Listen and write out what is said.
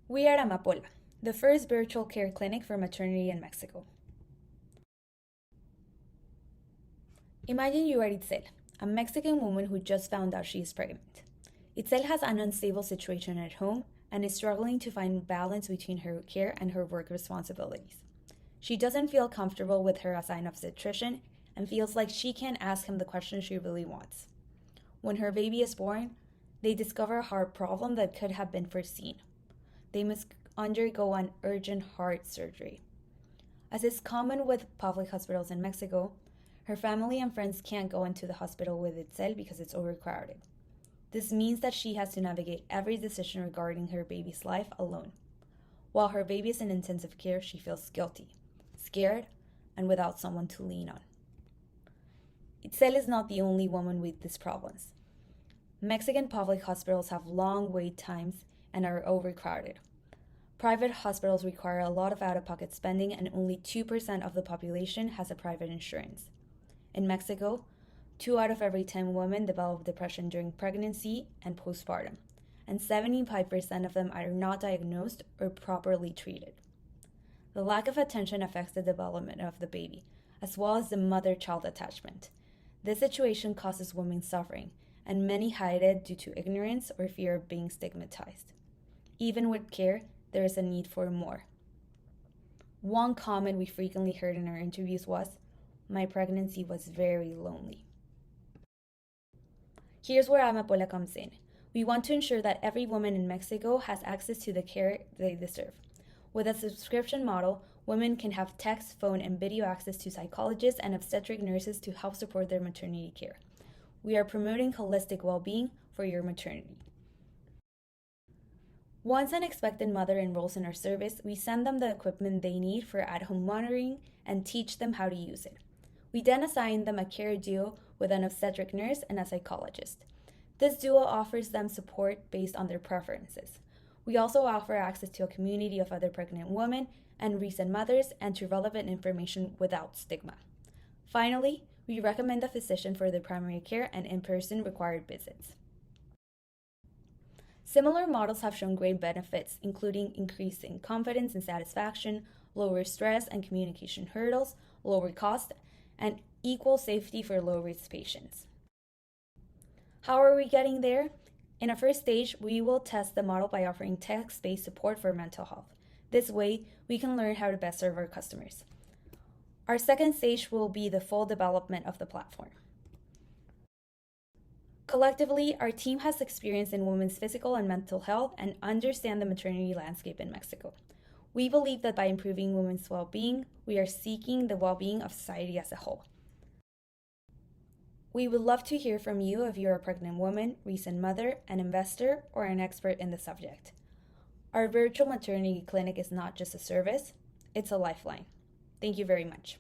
We are Amapola, the first virtual care clinic for maternity in Mexico. Imagine you are Itzel, a Mexican woman who just found out she is pregnant. Itzel has an unstable situation at home and is struggling to find balance between her care and her work responsibilities. She doesn't feel comfortable with her assigned obstetrician and feels like she can't ask him the questions she really wants. When her baby is born, they discover a heart problem that could have been foreseen. They must undergo an urgent heart surgery. As is common with public hospitals in Mexico, her family and friends can't go into the hospital with Itzel because it's overcrowded. This means that she has to navigate every decision regarding her baby's life alone. While her baby is in intensive care, she feels guilty, scared, and without someone to lean on. Itzel is not the only woman with these problems. Mexican public hospitals have long wait times and are overcrowded. Private hospitals require a lot of out-of-pocket spending, and only 2% of the population has a private insurance. In Mexico, 2 out of every 10 women develop depression during pregnancy and postpartum, and 75% of them are not diagnosed or properly treated. The lack of attention affects the development of the baby, as well as the mother-child attachment. This situation causes women suffering, and many hide it due to ignorance or fear of being stigmatized. Even with care, there is a need for more. One comment we frequently heard in our interviews was, "My pregnancy was very lonely." Here's where Amapola comes in. We want to ensure that every woman in Mexico has access to the care they deserve. With a subscription model, women can have text, phone, and video access to psychologists and obstetric nurses to help support their maternity care. We are promoting holistic well-being for your maternity. Once an expectant mother enrolls in our service, we send them the equipment they need for at-home monitoring and teach them how to use it. We then assign them a care duo with an obstetric nurse and a psychologist. This duo offers them support based on their preferences. We also offer access to a community of other pregnant women and recent mothers and to relevant information without stigma. Finally, we recommend a physician for their primary care and in-person required visits. Similar models have shown great benefits, including increasing confidence and satisfaction, lower stress and communication hurdles, lower cost, and equal safety for low-risk patients. How are we getting there? In a first stage, we will test the model by offering text-based support for mental health. This way, we can learn how to best serve our customers. Our second stage will be the full development of the platform. Collectively, our team has experience in women's physical and mental health and understand the maternity landscape in Mexico. We believe that by improving women's well-being, we are seeking the well-being of society as a whole. We would love to hear from you if you're a pregnant woman, recent mother, an investor, or an expert in the subject. Our virtual maternity clinic is not just a service, it's a lifeline. Thank you very much.